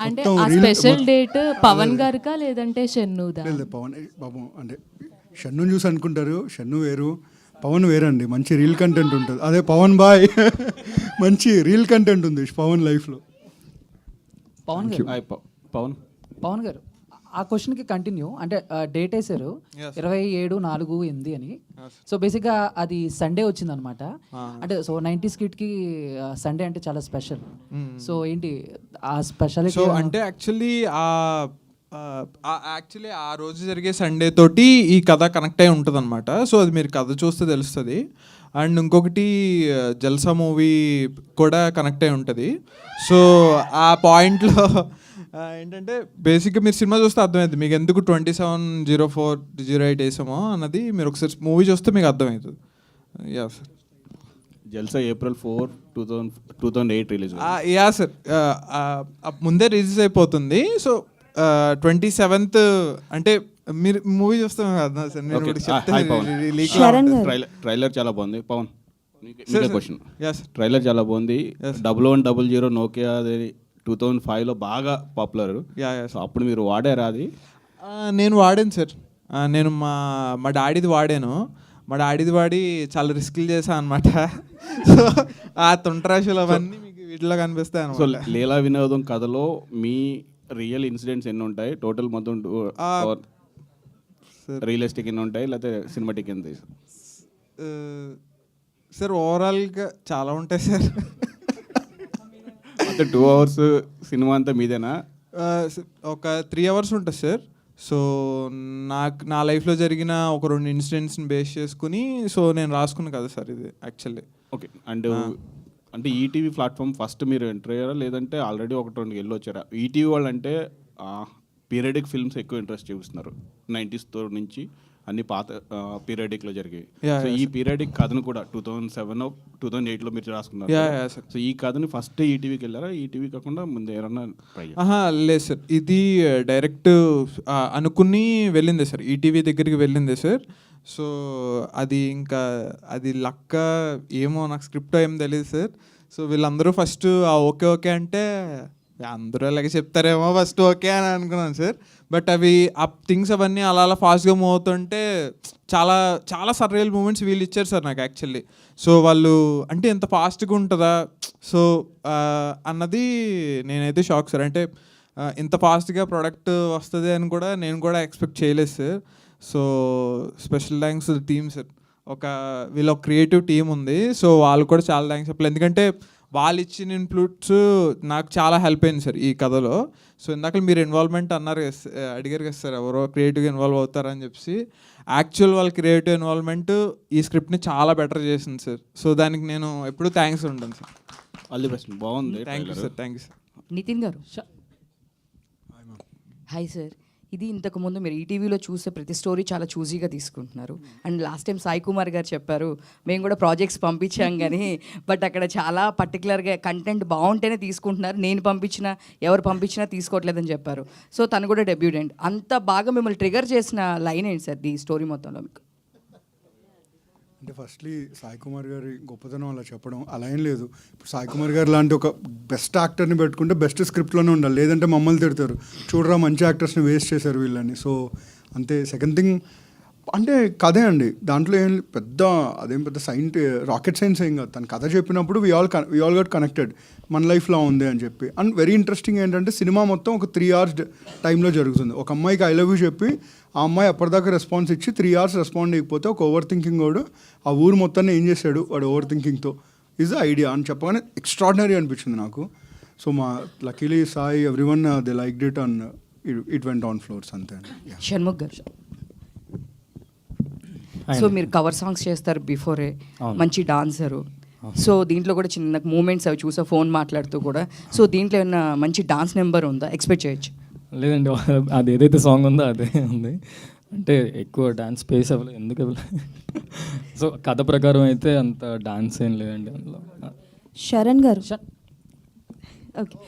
అంటే ఆ స్పెషల్ డేట్ పవన్ గారికా లేదంటే షన్నుదా? లేదు పవన్ బాబు, అంటే షన్నుని చూసి అనుకుంటారు, షన్ను వేరు పవన్ వేరండి. మంచి రీల్ కంటెంట్ ఉంటుంది. అదే పవన్ బాయ్ మంచి రీల్ కంటెంట్ ఉంది పవన్ లైఫ్లో. పవన్ గారు ఆ క్వశ్చన్కి కంటిన్యూ అంటే డేట్ వేసారు Yes. 27/4/8 అని. సో బేసిక్గా అది సండే వచ్చిందనమాట. అంటే సో 90s కిడ్కి సండే అంటే చాలా స్పెషల్. సో ఏంటి ఆ స్పెషాలిటీ? సో అంటే యాక్చువల్లీ ఆ రోజు జరిగే సండే తోటి ఈ కథ కనెక్ట్ అయి ఉంటుంది అనమాట. సో అది మీరు కథ చూస్తే తెలుస్తుంది. అండ్ ఇంకొకటి జల్సా మూవీ కూడా కనెక్ట్ అయి ఉంటుంది. సో ఆ పాయింట్లో ఏంటంటే బేసిక్గా మీరు సినిమా చూస్తే అర్థమవుతుంది మీకు ఎందుకు 27/04/08 వేసామో అన్నది. మీరు ఒకసారి మూవీ చూస్తే మీకు అర్థమవుతుంది. Yeah sir. Jalsa April 4, 2008 release. Yeah sir, ముందే రిలీజ్ అయిపోతుంది. సో 27th అంటే మీరు మూవీ చూస్తాం కదా సార్. నేను ఇప్పుడు ట్రైలర్ చాలా బాగుంది. పవన్ క్వశ్చన్. Yes. ట్రైలర్ చాలా బాగుంది. 0100 నోకియా 2005లో బాగా పాపులర్. సో అప్పుడు మీరు వాడారా అది? నేను వాడాను సార్. నేను మా డాడీది వాడాను. మా డాడీది వాడి చాలా రిస్క్లు చేశాను అనమాట. సో ఆ తుంటరాశులు అవన్నీ మీకు వీటిలో కనిపిస్తాయి సో అనమాట. లీలా వినోదం కథలో మీ రియల్ ఇన్సిడెంట్స్ ఎన్ని ఉంటాయి టోటల్ మొత్తం? రియలిస్టిక్ ఎన్ని ఉంటాయి లేకపోతే సినిమాటిక్ ఎంత? సార్ ఓవరాల్గా చాలా ఉంటాయి సార్. అంటే 2 hours సినిమా అంతా మీదేనా? ఒక 3 hours ఉంటుంది సార్. సో నా లైఫ్లో జరిగిన ఒక 2 ఇన్సిడెంట్స్ని బేస్ చేసుకుని సో నేను రాసుకున్నాను కదా సార్ ఇది యాక్చువల్లీ. ఓకే. అండ్ అంటే ఈటీవీ ప్లాట్ఫామ్ ఫస్ట్ మీరు ఎంటర్ అయ్యారా లేదంటే ఆల్రెడీ 1-2 వెళ్ళి వచ్చారా? ఈటీవీ వాళ్ళు అంటే పీరియడిక్ ఫిల్మ్స్ ఎక్కువ ఇంట్రెస్ట్ చూపిస్తున్నారు. 90s నుంచి అన్ని పాత పీరియడిక్లో జరిగాయి. సో ఈ పీరియడిక్ కథను కూడా 2007, 2008లో మీరు రాసుకున్నారు. సో ఈ కథని ఫస్ట్ ఈటీవీకి వెళ్ళారా? ఈటీవీ కాకుండా ముందు ఏమన్నా ట్రై? లేదు సార్, ఇది డైరెక్ట్ అనుకుని వెళ్ళిందే సార్. ఈటీవీ దగ్గరికి వెళ్ళిందే సార్. సో అది లక్క ఏమో, నాకు స్క్రిప్ట్ ఏం తెలియదు సార్. సో వీళ్ళందరూ ఫస్ట్ ఓకే ఓకే అంటే అందరూ అలాగే చెప్తారేమో ఫస్ట్ ఓకే అని అనుకున్నాను సార్. బట్ అవి ఆ థింగ్స్ అవన్నీ అలా ఫాస్ట్గా మూవ్ అవుతుంటే చాలా చాలా సర్రియల్ మూమెంట్స్ వీళ్ళు ఇచ్చారు సార్ నాకు యాక్చువల్లీ. సో వాళ్ళు అంటే ఎంత ఫాస్ట్గా ఉంటుందా సో అన్నది నేనైతే షాక్ సార్. అంటే ఇంత ఫాస్ట్గా ప్రోడక్ట్ వస్తుంది అని కూడా నేను కూడా ఎక్స్పెక్ట్ చేయలేదు sir. So special thanks team sir. వీళ్ళ క్రియేటివ్ టీం ఉంది. సో వాళ్ళు కూడా చాలా థ్యాంక్స్ చెప్పాలి. ఎందుకంటే వాళ్ళు ఇచ్చిన ఇన్పుట్స్ నాకు చాలా హెల్ప్ అయింది సార్ ఈ కథలో. సో ఇందాక మీరు ఇన్వాల్వ్మెంట్ అన్నారు అడిగారు కదా సార్, ఎవరో క్రియేటివ్గా ఇన్వాల్వ్ అవుతారని చెప్పి. యాక్చువల్ వాళ్ళ క్రియేటివ్ ఇన్వాల్వ్మెంట్ ఈ స్క్రిప్ట్ని చాలా బెటర్ చేసింది సార్. సో దానికి నేను ఎప్పుడూ థ్యాంక్స్ ఉంటాను సార్. All the best. బాగుంది. Thank you sir. Thank you sir. Nithin గారు. Hi sir. ఇది ఇంతకుముందు మీరు ఈటీవీలో చూసే ప్రతి స్టోరీ చాలా చూజీగా తీసుకుంటున్నారు. And last time Sai Kumar గారు చెప్పారు మేము కూడా ప్రాజెక్ట్స్ పంపించాం కానీ బట్ అక్కడ చాలా పర్టికులర్గా కంటెంట్ బాగుంటేనే తీసుకుంటున్నారు, నేను ఎవరు పంపించినా తీసుకోవట్లేదని చెప్పారు. సో తను కూడా డెబ్యూటెంట్. అంత బాగా మిమ్మల్ని ట్రిగర్ చేసిన లైన్ ఏంటి సార్ ఈ స్టోరీ మొత్తంలో మీకు? అంటే ఫస్ట్లీ సాయి కుమార్ గారి గొప్పతనం అలా చెప్పడం అలా ఏం లేదు. ఇప్పుడు సాయి కుమార్ గారు లాంటి ఒక బెస్ట్ యాక్టర్ని పెట్టుకుంటే బెస్ట్ స్క్రిప్ట్లోనే ఉండాలి, లేదంటే మమ్మల్ని తిడతారు, చూడరా మంచి యాక్టర్స్ని వేస్ట్ చేశారు వీళ్ళని. సో అంతే. సెకండ్ థింగ్ అంటే కథే అండి, దాంట్లో ఏం అదేం పెద్ద రాకెట్ సైన్స్ ఏం కాదు. తను కథ చెప్పినప్పుడు వి ఆల్ గట్ కనెక్టెడ్, మన లైఫ్లో ఉంది అని చెప్పి. అండ్ వెరీ ఇంట్రెస్టింగ్ ఏంటంటే సినిమా మొత్తం ఒక 3 hours టైంలో జరుగుతుంది. ఒక అమ్మాయికి ఐ లవ్ యూ చెప్పి ఆ అమ్మాయి అప్పటిదాకా రెస్పాన్స్ ఇచ్చి 3 hours రెస్పాండ్ అయిపోతే ఒక ఓవర్ థింకింగ్ వాడు ఆ ఊరు మొత్తాన్ని ఏం చేశాడు వాడు ఓవర్ థింకింగ్తో ఈజ్ ద ఐడియా అని చెప్పగానే ఎక్స్ట్రాడినరీ అనిపించింది నాకు. సో మా luckily Sai everyone they liked it and it went on floors అంతే. షణ్ముఖ్ గారు. సో మీరు కవర్ సాంగ్స్ చేస్తారు బిఫోరే, మంచి డాన్సరు. సో దీంట్లో కూడా చిన్న మూమెంట్స్ అవి చూసా ఫోన్ మాట్లాడుతూ కూడా. సో దీంట్లో ఏమన్నా మంచి డాన్స్ నెంబర్ ఉందా ఎక్స్పెక్ట్ చేయొచ్చు? లేదండి, అది ఏదైతే సాంగ్ ఉందో అదే ఉంది. అంటే ఎక్కువ డాన్స్ స్పేస్ అవ్వలేదు ఎందుకు అవ్వలేదు. సో కథ ప్రకారం అయితే అంత డాన్స్ ఏం లేదండి అందులో. శరణ్ గారు. ఓకే.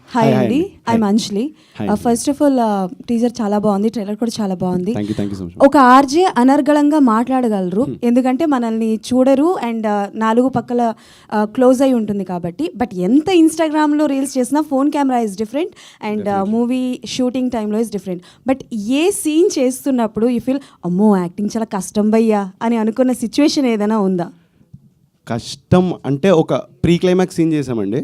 హాయ్ అండి, I'm Anjali. First of all teaser చాలా బాగుంది, ట్రైలర్ కూడా చాలా బాగుంది. ఒక ఆర్జే అనర్గళంగా మాట్లాడగలరు ఎందుకంటే మనల్ని చూడరు అండ్ 4 పక్కల క్లోజ్ అయి ఉంటుంది కాబట్టి. బట్ ఎంత ఇన్స్టాగ్రామ్లో రీల్స్ చేసినా phone camera is different and movie shooting టైంలో ఇస్ డిఫరెంట్. బట్ ఏ సీన్ చేస్తున్నప్పుడు యూ ఫీల్ అమ్మో యాక్టింగ్ చాలా కష్టం భయ్యా అని అనుకున్న సిచ్యువేషన్ ఏదైనా ఉందా? కష్టం అంటే ఒక ప్రీ క్లైమాక్స్ సీన్ చేసామండి.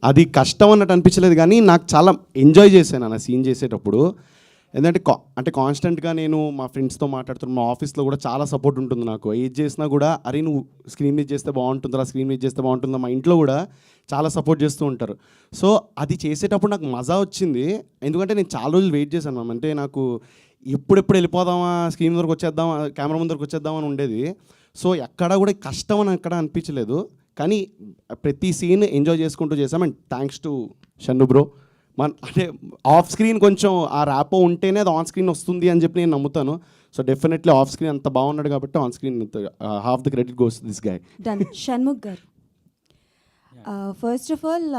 అది కష్టం అన్నట్టు అనిపించలేదు, కానీ నాకు చాలా ఎంజాయ్ చేశాను ఆ సీన్ చేసేటప్పుడు. ఎందుకంటే అంటే కాన్స్టెంట్గా నేను మా ఫ్రెండ్స్తో మాట్లాడుతున్నాను, మా ఆఫీస్లో కూడా చాలా సపోర్ట్ ఉంటుంది నాకు. ఏది చేసినా కూడా అరే నువ్వు స్క్రీన్ మీద చేస్తే బాగుంటుందా, స్క్రీన్ మీద చేస్తే బాగుంటుందా, మా ఇంట్లో కూడా చాలా సపోర్ట్ చేస్తూ ఉంటారు. సో అది చేసేటప్పుడు నాకు మజా వచ్చింది, ఎందుకంటే నేను చాలా రోజులు వెయిట్ చేశాను మ్యామ్. అంటే నాకు ఎప్పుడెప్పుడు వెళ్ళిపోదామా, స్క్రీన్ ముందరకు వచ్చేద్దామా, కెమెరా ముందరకు వచ్చేద్దామని ఉండేది. సో ఎక్కడ కూడా కష్టం అని ఎక్కడ అనిపించలేదు, కానీ ప్రతి సీన్ ఎంజాయ్ చేసుకుంటూ చేసాం. And thanks to Shannu bro. అంటే ఆఫ్ స్క్రీన్ కొంచెం ఆ ర్యాపో ఉంటేనే అది ఆన్ స్క్రీన్ వస్తుంది అని చెప్పి నేను నమ్ముతాను. సో డెఫినెట్లీ ఆఫ్ స్క్రీన్ అంత బాగున్నాడు కాబట్టి on screen half the credit goes this guy. Done. Shanmukh గారు, first of all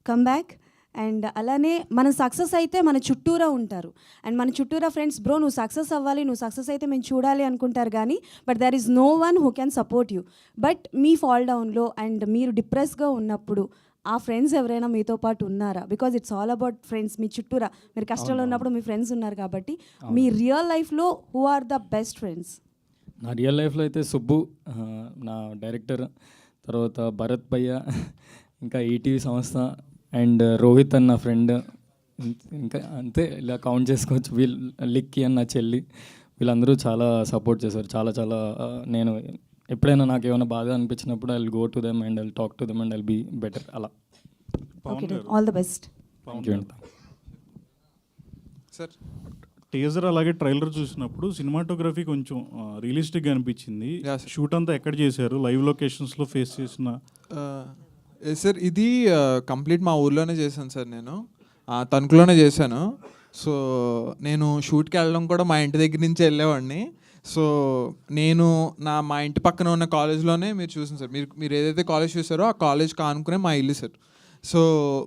come back. And అలానే మనం సక్సెస్ అయితే మన చుట్టూరా ఉంటారు, అండ్ మన చుట్టూరా ఫ్రెండ్స్ బ్రో నువ్వు సక్సెస్ అవ్వాలి, నువ్వు సక్సెస్ అయితే మేము చూడాలి అనుకుంటారు, కానీ but there is no one who can support you. But మీ ఫాల్ డౌన్లో అండ్ మీరు డిప్రెస్గా ఉన్నప్పుడు ఆ ఫ్రెండ్స్ ఎవరైనా మీతో పాటు ఉన్నారా? Because it's all about friends. మీ చుట్టూరా మీరు కష్టంలో ఉన్నప్పుడు మీ ఫ్రెండ్స్ ఉన్నారు కాబట్టి, మీ రియల్ లైఫ్లో who are the best friends? నా రియల్ లైఫ్లో అయితే సుబ్బు నా డైరెక్టర్, తర్వాత భరత్ భయ్య, ఇంకా ఈటీవీ సంస్థ, అండ్ రోహిత్ అన్న ఫ్రెండ్, ఇంకా అంతే ఇలా కౌంట్ చేసుకోవచ్చు. లిక్కీ అన్న చెల్లి, వీళ్ళందరూ చాలా సపోర్ట్ చేశారు. చాలా చాలా నేను ఎప్పుడైనా నాకు ఏమైనా బాధ అనిపించినప్పుడు I will go to them and I will talk to them and I will be better. అలా all the best. Sir teaser అలాగే ట్రైలర్ చూసినప్పుడు సినిమాటోగ్రఫీ కొంచెం రియలిస్టిక్గా అనిపించింది. షూట్ అంతా ఎక్కడ చేశారు? లైవ్ లొకేషన్స్లో ఫేస్ చేసిన సార్ ఇది కంప్లీట్ మా ఊర్లోనే చేశాను సార్. నేను తణుకులోనే చేశాను. సో నేను షూట్కి వెళ్ళడం కూడా మా ఇంటి దగ్గర నుంచి వెళ్ళేవాడిని. సో నేను మా ఇంటి పక్కన ఉన్న కాలేజ్లోనే మీరు చూసాను సార్. మీరు ఏదైతే కాలేజ్ చూసారో ఆ కాలేజ్ కానుకునే మా ఇల్లు సార్. సో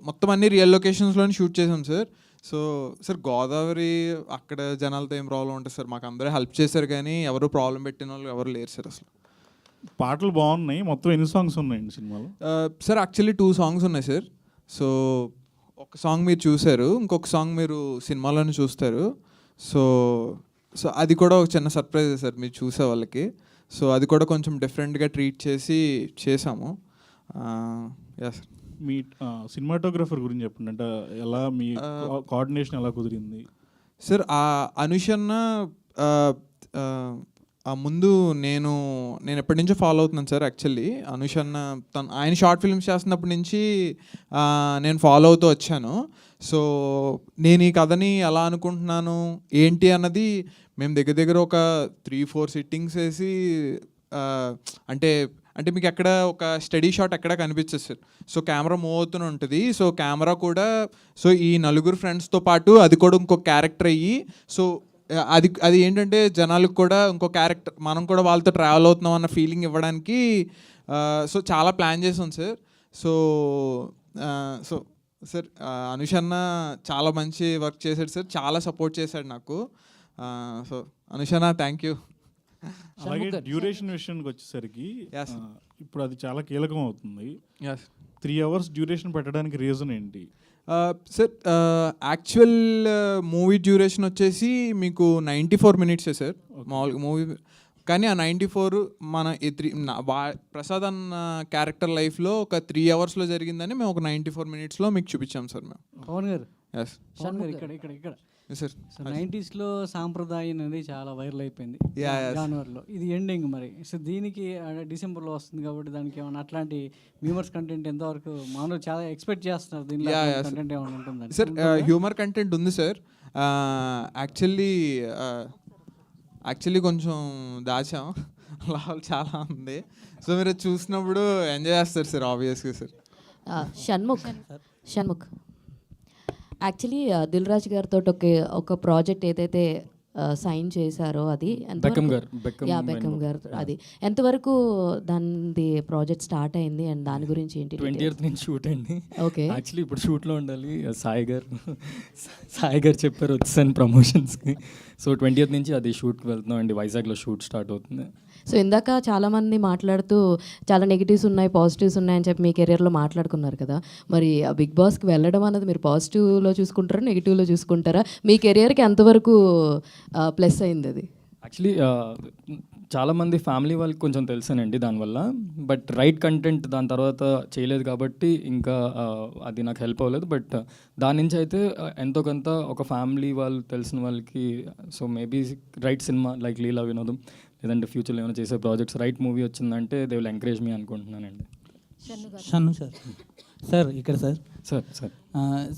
మొత్తం అన్ని రియల్ లొకేషన్స్లోనే షూట్ చేసాం సార్. సో సార్ గోదావరి అక్కడ జనాలతో ఏం ప్రాబ్లం ఉంటుంది సార్, మాకు అందరూ హెల్ప్ చేశారు, కానీ ఎవరు ప్రాబ్లం పెట్టిన వాళ్ళు ఎవరు లేరు సార్. అసలు పాటలు బాగున్నాయి. మొత్తం ఎన్ని సాంగ్స్ ఉన్నాయండి సినిమాలో? సార్ యాక్చువల్లీ 2 సాంగ్స్ ఉన్నాయి సార్. సో ఒక సాంగ్ మీరు చూశారు, ఇంకొక సాంగ్ మీరు సినిమాలోనే చూస్తారు. సో సో అది కూడా ఒక చిన్న సర్ప్రైజ్ సార్ మీరు చూసే వాళ్ళకి. సో అది కూడా కొంచెం డిఫరెంట్గా ట్రీట్ చేసి చేసాము. Yeah sir. మీ సినిమాటోగ్రఫర్ గురించి చెప్పండి. అంటే ఎలా మీ కోఆర్డినేషన్ ఎలా కుదిరింది? సార్ అనుషన్న ముందు నేను ఎప్పటి నుంచో ఫాలో అవుతున్నాను సార్. యాక్చువల్లీ అనుషన్న ఆయన షార్ట్ ఫిల్మ్స్ చేస్తున్నప్పటి నుంచి నేను ఫాలో అవుతూ వచ్చాను. సో నేను ఈ కథని ఎలా అనుకుంటున్నాను ఏంటి అన్నది మేము దగ్గర ఒక 3-4 సిట్టింగ్స్ వేసి అంటే మీకు ఎక్కడ ఒక స్టడీ షాట్ ఎక్కడ కనిపించదు సార్. సో కెమెరా మూవ్ అవుతూనే ఉంటుంది. సో కెమెరా కూడా సో ఈ నలుగురు ఫ్రెండ్స్తో పాటు అది కూడా ఇంకో క్యారెక్టర్ అయ్యి, సో అది ఏంటంటే జనాలకు కూడా ఇంకో క్యారెక్టర్, మనం కూడా వాళ్ళతో ట్రావెల్ అవుతున్నాం అన్న ఫీలింగ్ ఇవ్వడానికి సో చాలా ప్లాన్ చేసాం సార్. సో సో సార్ అనుషన్న చాలా మంచి వర్క్ చేశాడు సార్, చాలా సపోర్ట్ చేశాడు నాకు. సో అనుషన్న థ్యాంక్ యూ. అలాగే డ్యూరేషన్ విషయానికి వచ్చేసరికి ఇప్పుడు అది చాలా కీలకం అవుతుంది. 3 hours డ్యూరేషన్ పెట్టడానికి రీజన్ ఏంటి? సార్ యాక్చువల్ మూవీ డ్యూరేషన్ వచ్చేసి మీకు 94 minutes సార్ మామూలుగా మూవీ. కానీ ఆ 94 మన ప్రసాద్ అన్న క్యారెక్టర్ లైఫ్లో ఒక 3 hours జరిగిందని మేము ఒక 94 minutes మీకు చూపించాం సార్ మేము. పవన్ గారు, ఎస్ ఇక్కడ సార్. 90s సాంప్రదాయం అనేది చాలా వైరల్ అయిపోయింది జనవరిలో. ఇది ఎండింగ్ మరి. సో దీనికి డిసెంబర్లో వస్తుంది కాబట్టి దానికి ఏమైనా అట్లాంటి హ్యూమర్స్ కంటెంట్ ఎంతవరకు మామూలు చాలా ఎక్స్పెక్ట్ చేస్తున్నారు దీనిలో కంటెంట్ ఏమైనా ఉంటుందని? సార్ హ్యూమర్ కంటెంట్ ఉంది సార్. యాక్చువల్లీ కొంచెం దాచాం, లాభాలు చాలా ఉంది. సో మీరు చూసినప్పుడు ఎంజాయ్ చేస్తారు సార్ ఆబ్వియస్గా సార్. షణ్ముఖ్ యాక్చువల్లీ దిల్ రాజు గారితో ఒక ప్రాజెక్ట్ ఏదైతే సైన్ చేశారో అది బెక్కమ్ గారు అది ఎంతవరకు దాని ప్రాజెక్ట్ స్టార్ట్ అయింది అండ్ దాని గురించి ఏంటి? 20th నుంచి షూట్ అయింది. ఓకే, యాక్చువల్లీ ఇప్పుడు షూట్లో ఉండాలి. సాయి గారు చెప్పారు వచ్చాను ప్రమోషన్స్కి. సో 20th నుంచి అది షూట్కి వెళ్తున్నాం అండి. వైజాగ్లో షూట్ స్టార్ట్ అవుతుంది. సో ఇందాక చాలామంది మాట్లాడుతూ చాలా నెగిటివ్స్ ఉన్నాయి, పాజిటివ్స్ ఉన్నాయని చెప్పి మీ కెరియర్లో మాట్లాడుకున్నారు కదా. మరి ఆ బిగ్ బాస్కి వెళ్ళడం అన్నది మీరు పాజిటివ్లో చూసుకుంటారా, నెగిటివ్లో చూసుకుంటారా? మీ కెరియర్కి ఎంతవరకు ప్లస్ అయింది అది? యాక్చువల్లీ చాలామంది ఫ్యామిలీ వాళ్ళకి కొంచెం తెలుసానండి దానివల్ల, బట్ రైట్ కంటెంట్ దాని తర్వాత చేయలేదు కాబట్టి ఇంకా అది నాకు హెల్ప్ అవ్వలేదు. బట్ దాని నుంచి అయితే ఎంతో కొంత ఒక ఫ్యామిలీ వాళ్ళు తెలిసిన వాళ్ళకి, so maybe right cinema like Leela Vinodam లేదంటే ఫ్యూచర్లో ఏమైనా చేసే ప్రాజెక్ట్స్ రైట్ మూవీ వచ్చిందంటే దే విల్ ఎంకరేజ్ మీ అనుకుంటున్నానండి. షన్ను సార్, సార్ ఇక్కడ సార్ సార్ సార్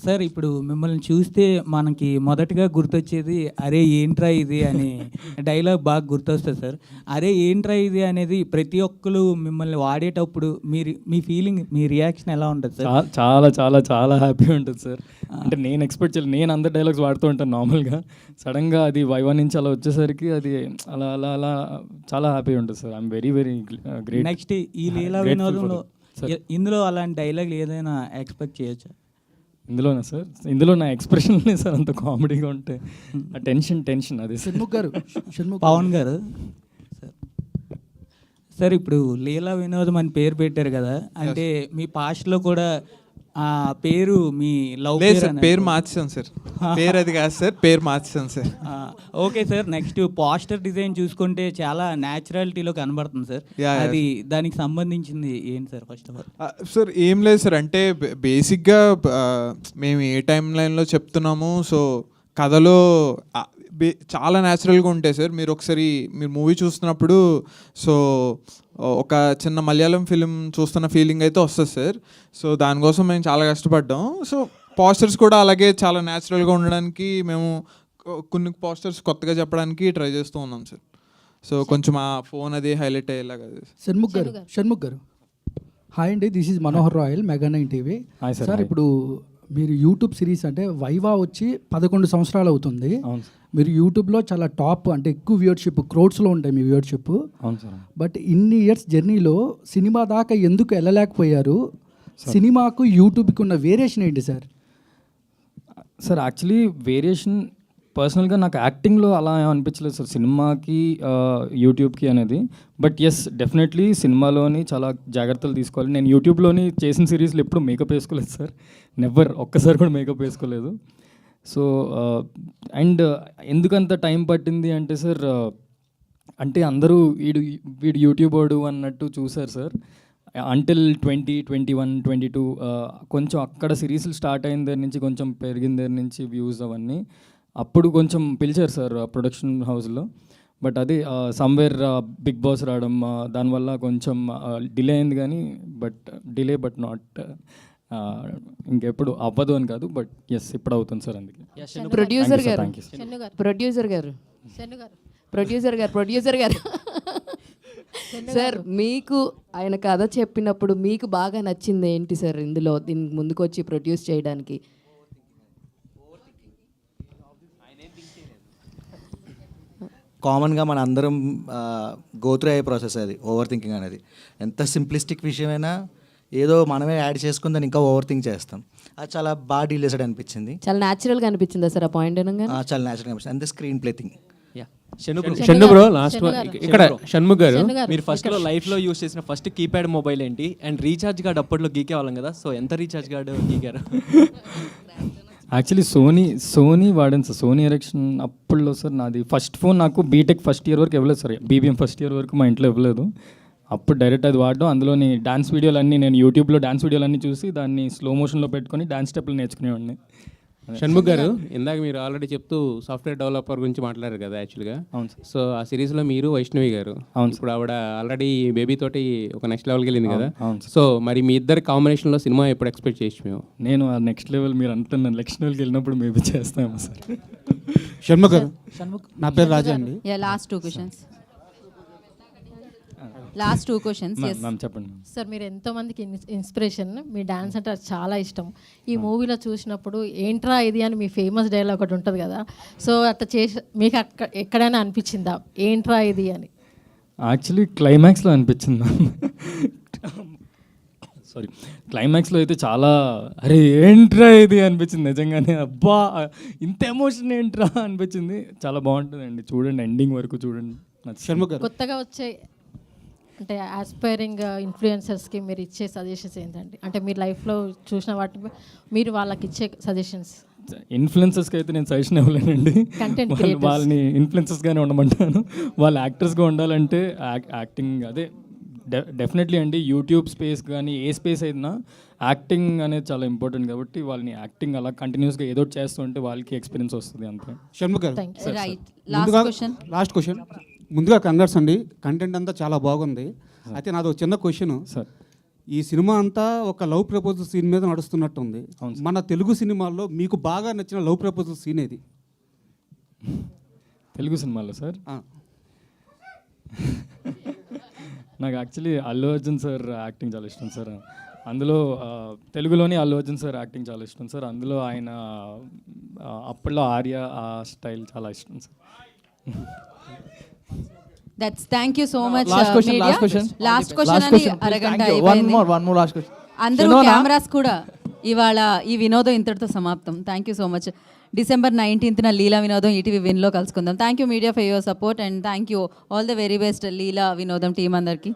సార్ ఇప్పుడు మిమ్మల్ని చూస్తే మనకి మొదటగా గుర్తొచ్చేది అరే ఏంట్రా ఇది అని డైలాగ్ బాగా గుర్తొస్తుంది సార్. అరే ఏంట్రా ఇది అనేది ప్రతి ఒక్కరు మిమ్మల్ని వాడేటప్పుడు మీ ఫీలింగ్, మీ రియాక్షన్ ఎలా ఉంటుంది సార్? చాలా చాలా చాలా హ్యాపీ ఉంటుంది సార్. అంటే నేను ఎక్స్పెక్ట్ చేయలేదు, నేను అందరు డైలాగ్స్ వాడుతూ ఉంటాను నార్మల్గా, సడన్గా అది వైవా నుంచి అలా వచ్చేసరికి అది అలా అలా అలా చాలా హ్యాపీ ఉంటుంది sir. I'm very very great. Next ఈ లీలా వినోదంలో ఇందులో అలాంటి డైలాగ్ ఏదైనా ఎక్స్పెక్ట్ చేయొచ్చా? ఇందులోనా సార్? ఇందులో నా ఎక్స్ప్రెషన్లే సార్ అంత కామెడీగా ఉంటే ఆ టెన్షన్ అది. పవన్ గారు సార్ ఇప్పుడు లీలా వినోదం అని పేరు పెట్టారు కదా, అంటే మీ పాస్ట్లో కూడా ఆ పేరు మీ లవ్ పేరు మార్చాను సార్. పేరు అది కాదు సార్, పేరు మార్చాను sir. Okay sir. Next poster design చూసుకుంటే చాలా న్యాచురాలిటీలో కనబడుతుంది సార్. అది దానికి సంబంధించింది ఏంటి sir? First of all sir ఏం లేదు సార్, అంటే బేసిక్గా మేము ఏ టైం లైన్లో చెప్తున్నాము, సో కథలో చాలా న్యాచురల్గా ఉంటాయి సార్. మీరు ఒకసారి మూవీ చూస్తున్నప్పుడు సో ఒక చిన్న మలయాళం ఫిలిం చూస్తున్న ఫీలింగ్ అయితే వస్తుంది సార్. సో దానికోసం మేము చాలా కష్టపడ్డాం. సో పోస్టర్స్ కూడా అలాగే చాలా న్యాచురల్గా ఉండడానికి మేము కొన్ని పోస్టర్స్ కొత్తగా చెప్పడానికి ట్రై చేస్తూ ఉన్నాం సార్. సో కొంచెం ఆ ఫోన్ అది హైలైట్ అయ్యేలాగా. షణ్ముఖ్ గారు హాయ్ అండి, this is Manohar royal, mega 9 TV. Sir ఇప్పుడు మీరు యూట్యూబ్ సిరీస్ అంటే వైవా వచ్చి 11 సంవత్సరాలు అవుతుంది. మీరు యూట్యూబ్లో చాలా టాప్, అంటే ఎక్కువ వ్యూవర్షిప్, క్రోడ్స్లో ఉంటాయి మీ వ్యూవర్షిప్. బట్ ఇన్ని ఇయర్స్ జర్నీలో సినిమా దాకా ఎందుకు వెళ్ళలేకపోయారు? సినిమాకు యూట్యూబ్కి ఉన్న వేరియేషన్ ఏంటి సార్? సార్ యాక్చువల్లీ వేరియేషన్ పర్సనల్గా నాకు యాక్టింగ్లో అలా అనిపించలేదు సార్, సినిమాకి యూట్యూబ్కి అనేది. బట్ ఎస్ డెఫినెట్లీ సినిమాలోని చాలా జాగ్రత్తలు తీసుకోవాలి. నేను యూట్యూబ్లోని చేసిన సిరీస్లో ఎప్పుడు మేకప్ వేసుకోలేదు సార్, నెవర్, ఒక్కసారి కూడా మేకప్ వేసుకోలేదు. సో అండ్ ఎందుకంత టైం పట్టింది అంటే సార్, అంటే అందరూ వీడు యూట్యూబర్డు అన్నట్టు చూసారు సార్. అంటిల్ 2021, 22 కొంచెం అక్కడ సిరీస్లు స్టార్ట్ అయిన దగ్గర నుంచి కొంచెం పెరిగిన దగ్గర నుంచి వ్యూస్ అవన్నీ అప్పుడు కొంచెం పిలిచారు సార్ ప్రొడక్షన్ హౌస్లో. బట్ అది సమ్వేర్ బిగ్ బాస్ రావడం దానివల్ల కొంచెం డిలే అయింది కానీ, బట్ నాట్ ఇంకెప్పుడు అవ్వదు అని కాదు, బట్ ఎస్ ఇప్పుడు అవుతుంది సార్. అందుకే ప్రొడ్యూసర్ గారు సార్ మీకు ఆయన కథ చెప్పినప్పుడు మీకు బాగా నచ్చింది ఏంటి సార్ ఇందులో, దీనికి ముందుకు వచ్చి ప్రొడ్యూస్ చేయడానికి? కామన్గా మన అందరం గోత్రూ అయ్యే ప్రాసెస్ అది, ఓవర్ థింకింగ్ అనేది. ఎంత సింప్లిస్టిక్ విషయమైనా ఏదో మనమే యాడ్ చేసుకుని దాన్ని ఇంకా ఓవర్ థింక్ చేస్తాం. అది చాలా బాగా డీల్ చేసాడు అనిపించింది. చాలా న్యాచురల్గా అనిపించిందా సార్ ఆ పాయింట్? చాలా న్యాచురల్గా అనిపించింది. అంతే screen play thing. Shanmukh last ఇక్కడ షణ్ముఖ్ గారు, మీరు ఫస్ట్లో లైఫ్లో యూస్ చేసిన ఫస్ట్ కీప్యాడ్ మొబైల్ ఏంటి? అండ్ రీఛార్జ్ కార్డ్ అప్పట్లో గీకే వాళ్ళం కదా, సో ఎంత రీఛార్జ్ కార్డ్ గీకారు? యాక్చువల్లీ సోనీ వాడాను సార్, సోనీ ఎరెక్షన్ అప్పుడులో సార్. నాది ఫస్ట్ ఫోన్ నాకు బీటెక్ ఫస్ట్ ఇయర్ వరకు ఇవ్వలేదు సార్, బీబీఎం ఫస్ట్ ఇయర్ వరకు మా ఇంట్లో ఇవ్వలేదు. అప్పుడు డైరెక్ట్ అది వాడడం, అందులోని డాన్స్ వీడియోలన్నీ నేను యూట్యూబ్లో డాన్స్ వీడియోలన్నీ చూసి దాన్ని స్లో మోషన్లో పెట్టుకొని డాన్స్ స్టెప్లు నేర్చుకునేవాడిని. షణ్ముఖ్ గారు, ఇందాక మీరు ఆల్రెడీ చెప్తూ సాఫ్ట్వేర్ డెవలపర్ గురించి మాట్లాడారు కదా యాక్చువల్గా. అవును. సో ఆ సిరీస్లో మీరు వైష్ణవి గారు, అవును, ఇప్పుడు ఆవిడ ఆల్రెడీ బేబీ తోటి ఒక నెక్స్ట్ లెవెల్కి వెళ్ళింది కదా. సో మరి మీ ఇద్దరు కాంబినేషన్లో సినిమా ఎప్పుడు ఎక్స్పెక్ట్ చేయొచ్చు మేము? నేను ఆ నెక్స్ట్ లెవెల్ మీరు అంటున్న నెక్స్ట్ లెవెల్కి వెళ్ళినప్పుడు మేబీ చేస్తాము సార్. షణ్ముఖ్ గారు, నా పేరు రాజా అండి. Last two questions. చెప్పండి సార్, మీరు ఎంతోమందికి ఇన్స్పిరేషన్, మీ డాన్స్ అంటే చాలా ఇష్టం. ఈ మూవీలో చూసినప్పుడు ఏంట్రా ఇది అని మీ ఫేమస్ డైలాగ్ ఒకటి ఉంటుంది కదా, సో అట్లా చేసి మీకు ఎక్కడైనా అనిపించిందా ఏంట్రా ఇది అని? యాక్చువల్లీ క్లైమాక్స్లో అనిపించింది మ్యామ్. సారీ, క్లైమాక్స్లో అయితే చాలా అరే ఏంట్రా ఇది అనిపించింది నిజంగానే. అబ్బా ఇంత ఎమోషన్ ఏంట్రా అనిపించింది. చాలా బాగుంటుందండి, చూడండి, ఎండింగ్ వరకు చూడండి. కొత్తగా వచ్చే అంటే ఆస్పైరింగ్ ఇన్ఫ్లుయెన్సర్స్కి మీరు ఇచ్చే సజెషన్స్ ఏంటండి? అంటే మీరు లైఫ్లో చూసిన వాటి మీరు వాళ్ళకి ఇచ్చే సజెషన్స్. ఇన్ఫ్లుయెన్సర్స్కి అయితే నేను సజెషన్ ఇవ్వలేనండి. Content వాళ్ళని ఇన్ఫ్లుయెన్సర్స్గానే ఉండమంటాను. వాళ్ళు యాక్టర్స్గా ఉండాలంటే యాక్టింగ్ అదే డెఫినెట్లీ అండి. యూట్యూబ్ స్పేస్ కానీ ఏ స్పేస్ అయినా యాక్టింగ్ అనేది చాలా ఇంపార్టెంట్ కాబట్టి వాళ్ళని యాక్టింగ్ అలా కంటిన్యూస్గా ఏదో ఒకటి చేస్తుంటే వాళ్ళకి ఎక్స్పీరియన్స్ వస్తుంది అంతే. షణ్ముఖ్ గారు రైట్ లాస్ట్ క్వశ్చన్. ముందుగా కంగ్రాట్స్ అండి, కంటెంట్ అంతా చాలా బాగుంది. అయితే నాది ఒక చిన్న క్వశ్చన్. సార్, ఈ సినిమా అంతా ఒక లవ్ ప్రపోజల్ సీన్ మీద నడుస్తున్నట్టు ఉంది. మన తెలుగు సినిమాల్లో మీకు బాగా నచ్చిన లవ్ ప్రపోజల్ సీన్ ఏది? తెలుగు సినిమాలో సార్ నాకు actually Allu Arjun sir acting చాలా ఇష్టం సార్. అందులో తెలుగులోని అల్లు అర్జున్ సార్ యాక్టింగ్ చాలా ఇష్టం సార్. అందులో ఆయన అప్పట్లో ఆర్య ఆ స్టైల్ చాలా ఇష్టం sir. That's thank you so much. Last question అని అరగంట వన్ మోర్ లాస్ట్ క్వశ్చన్. అందరూ కెమెరాస్ కూడా ఇవాళ ఈ వినోదం ఇంతటితో సమాప్తం. Thank you so much. December 19th Leela Vinodam ETV విన్లో కలుసుకుందాం. Thank you media for your support and thank you all the very best Leela Vinodam team అందరికీ.